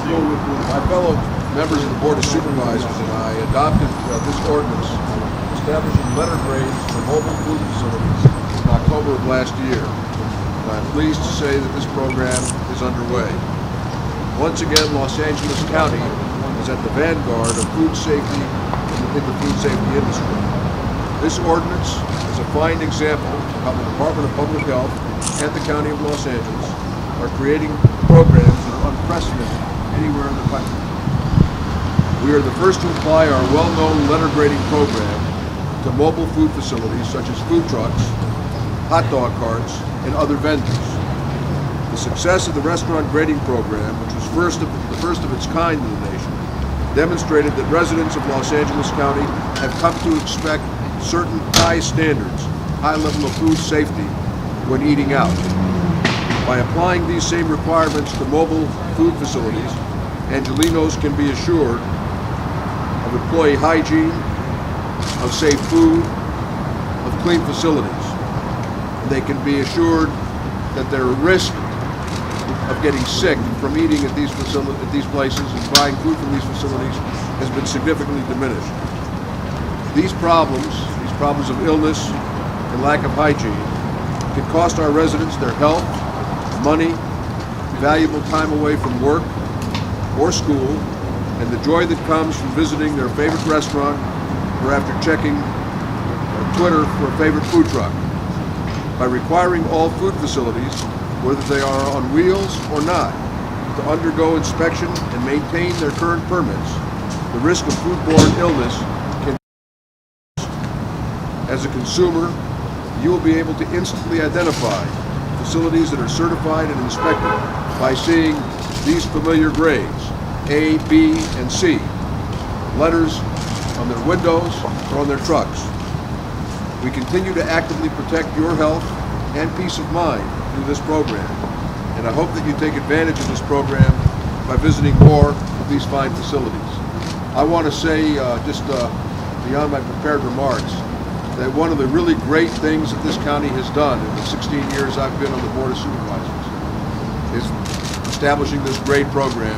My fellow members of the Board of Supervisors and I adopted this ordinance establishing letter grades for mobile food facilities in October of last year. And I'm pleased to say that this program is underway. Once again, Los Angeles County is at the vanguard of food safety in the food safety industry. This ordinance is a fine example of how the Department of Public Health and the County of Los Angeles are creating programs that are unprecedented anywhere in the country. We are the first to apply our well-known letter grading program to mobile food facilities such as food trucks, hot dog carts, and other vendors. The success of the restaurant grading program, which was the first of its kind in the nation, demonstrated that residents of Los Angeles County have come to expect certain high standards, high level of food safety when eating out. By applying these same requirements to mobile food facilities, Angelenos can be assured of employee hygiene, of safe food, of clean facilities. They can be assured that their risk of getting sick from eating at these places and buying food from these facilities has been significantly diminished. These problems of illness and lack of hygiene, can cost our residents their health, money, valuable time away from work or school, and the joy that comes from visiting their favorite restaurant or after checking Twitter for a favorite food truck. By requiring all food facilities, whether they are on wheels or not, to undergo inspection and maintain their current permits, the risk of foodborne illness can be reduced. As a consumer, you will be able to instantly identify facilities that are certified and inspected by seeing these familiar grades, A, B, and C, letters on their windows or on their trucks. We continue to actively protect your health and peace of mind through this program, and I hope that you take advantage of this program by visiting more of these fine facilities. I want to say, beyond my prepared remarks, that one of the really great things that this county has done in the 16 years I've been on the Board of Supervisors is establishing this grade program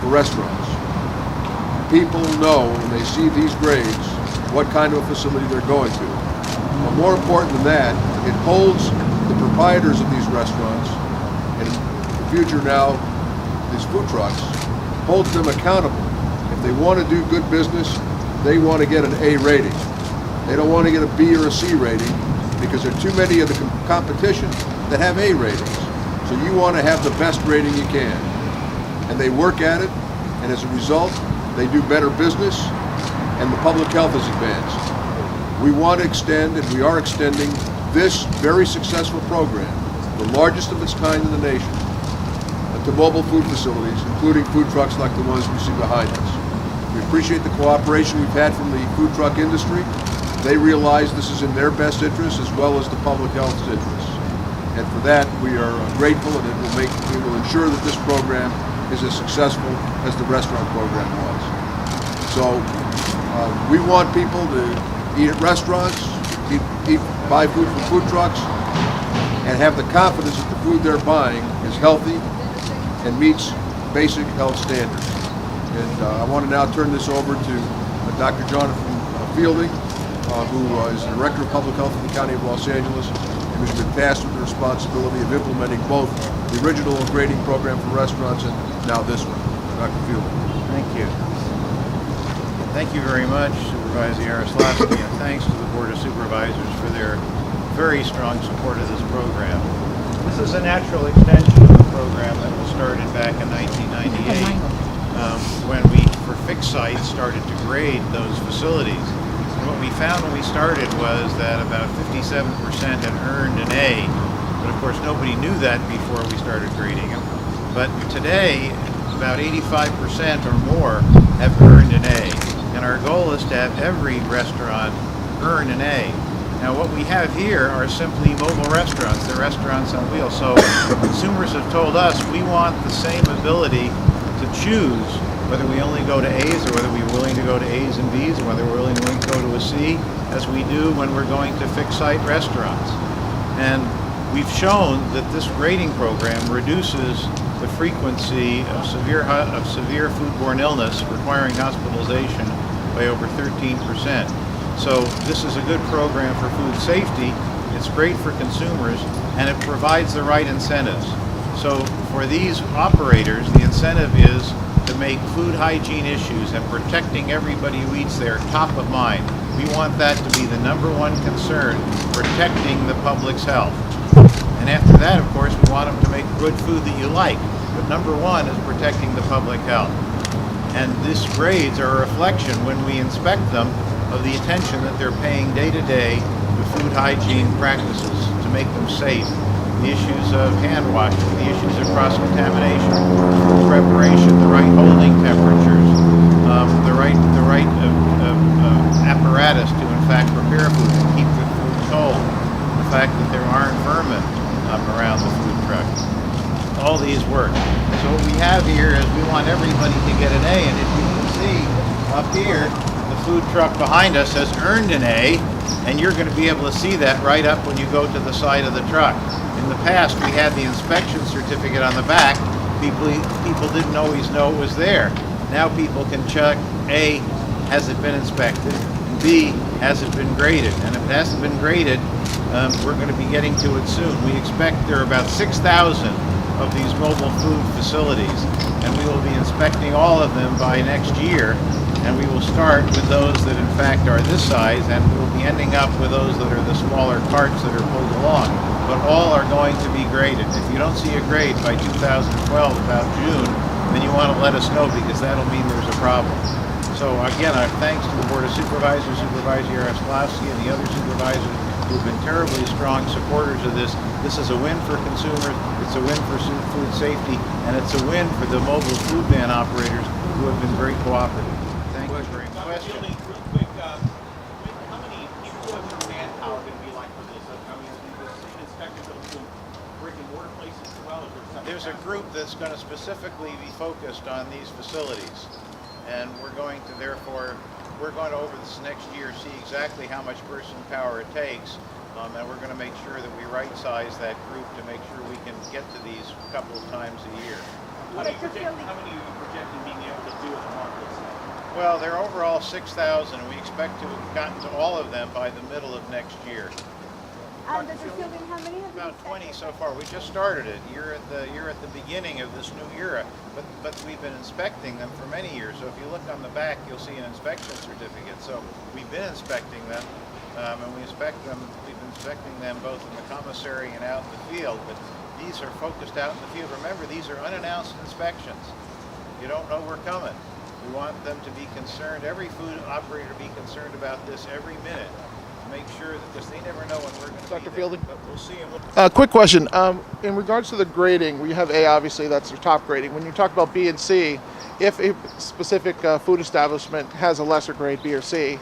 for restaurants. People know when they see these grades what kind of a facility they're going to. But more important than that, it holds the proprietors of these restaurants, and in the future now, these food trucks, holds them accountable. If they want to do good business, they want to get an A rating. They don't want to get a B or a C rating because there are too many of the competition that have A ratings. So you want to have the best rating you can. And they work at it, and as a result, they do better business, and the public health is advanced. We want to extend, and we are extending, this very successful program, the largest of its kind in the nation, to mobile food facilities, including food trucks like the ones we see behind us. We appreciate the cooperation we've had from the food truck industry. They realize this is in their best interest as well as the public health's interest. And for that, we are grateful, and it will ensure that this program is as successful as the restaurant program was. So we want people to eat at restaurants, buy food from food trucks, and have the confidence that the food they're buying is healthy and meets basic health standards. And I want to now turn this over to Dr. Jonathan Fielding, who is the Director of Public Health in the County of Los Angeles, and who's been tasked with the responsibility of implementing both the original grading program for restaurants and now this one. Dr. Fielding. Thank you. Thank you very much, Supervisor Yaroslavsky, and thanks to the Board of Supervisors for their very strong support of this program. This is a natural extension of the program that was started back in 1998 when we, for fixed sites, started to grade those facilities. And what we found when we started was that about 57% had earned an A, but of course nobody knew that before we started grading them. But today, about 85% or more have earned an A. And our goal is to have every restaurant earn an A. Now what we have here are simply mobile restaurants. They're restaurants on wheels. So consumers have told us we want the same ability to choose whether we only go to A's or whether we're willing to go to A's and B's, or whether we're willing to go to a C, as we do when we're going to fixed site restaurants. And we've shown that this grading program reduces the frequency of severe foodborne illness requiring hospitalization by over 13%. So this is a good program for food safety. It's great for consumers, and it provides the right incentives. So for these operators, the incentive is to make food hygiene issues and protecting everybody who eats there top of mind. We want that to be the number one concern, protecting the public's health. And after that, of course, we want them to make good food that you like. But number one is protecting the public health. And these grades are a reflection, when we inspect them, of the attention that they're paying day to day to food hygiene practices to make them safe. The issues of hand washing, the issues of cross-contamination, preparation, the right holding temperatures, the right apparatus to in fact prepare food and keep the food cold, the fact that there aren't vermin around the food truck. All these work. So what we have here is we want everybody to get an A, and as you can see up here, the food truck behind us has earned an A, and you're going to be able to see that right up when you go to the side of the truck. In the past, we had the inspection certificate on the back. People didn't always know it was there. Now people can check, A, has it been inspected? B, has it been graded? And if it hasn't been graded, we're going to be getting to it soon. We expect there are about 6,000 of these mobile food facilities, and we will be inspecting all of them by next year. And we will start with those that in fact are this size, and we'll be ending up with those that are the smaller carts that are pulled along. But all are going to be graded. If you don't see a grade by 2012, about June, then you want to let us know, because that'll mean there's a problem. So again, our thanks to the Board of Supervisors, Supervisor Yaroslavsky, and the other supervisors who have been terribly strong supporters of this. This is a win for consumers, it's a win for food safety, and it's a win for the mobile food van operators who have been very cooperative. Thank you very much. Question. Real quick, how many people have your manpower going to be like for this? I mean, is the same inspector going to brick and mortar places as well? There's a group that's going to specifically be focused on these facilities, and we're going to over this next year see exactly how much person power it takes, and we're going to make sure that we right-size that group to make sure we can get to these a couple of times a year. How many are you projecting being able to do at the markets? Well, there are overall 6,000, and we expect to have gotten to all of them by the middle of next year. And the fielding, how many have About 20 so far. We just started it. You're at the beginning of this new era, but we've been inspecting them for many years. So if you look on the back, you'll see an inspection certificate. So we've been inspecting them, and we've been inspecting them both in the commissary and out in the field. But these are focused out in the field. Remember, these are unannounced inspections. You don't know we're coming. We want them to be concerned, every food operator to be concerned about this every minute. Make sure that, because they never know when we're going to be Dr. there. Fielding? But we'll see them. Quick question. In regards to the grading, we have A, obviously, that's the top grading. When you talk about B and C, if a specific food establishment has a lesser grade, B or C,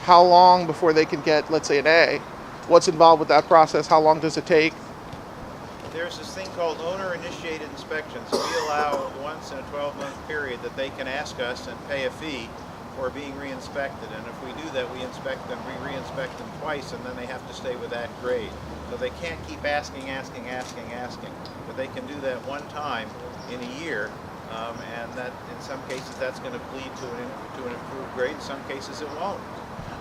how long before they can get, let's say, an A? What's involved with that process? How long does it take? There's this thing called owner-initiated inspections. We allow once in a 12-month period that they can ask us and pay a fee for being re-inspected. And if we do that, we inspect them, we re-inspect them twice, and then they have to stay with that grade. So they can't keep asking. But they can do that one time in a year, and that in some cases that's going to lead to an improved grade. In some cases it won't.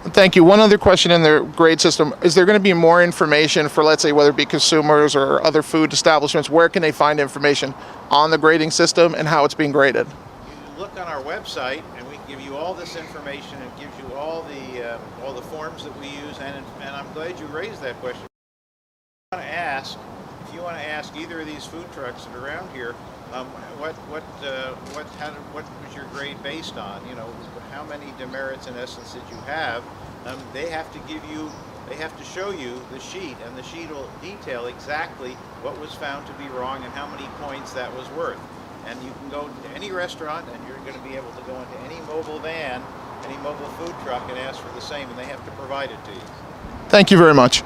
Thank you. One other question in the grade system. Is there going to be more information for, let's say, whether it be consumers or other food establishments? Where can they find information on the grading system and how it's being graded? You look on our website, and we give you all this information. It gives you all the forms that we use, and I'm glad you raised that question. If you want to ask either of these food trucks that are around here, what was your grade based on? You know, how many demerits in essence did you have? They have to show you the sheet, and the sheet will detail exactly what was found to be wrong and how many points that was worth. And you can go to any restaurant, and you're going to be able to go into any mobile van, any mobile food truck, and ask for the same, and they have to provide it to you. Thank you very much.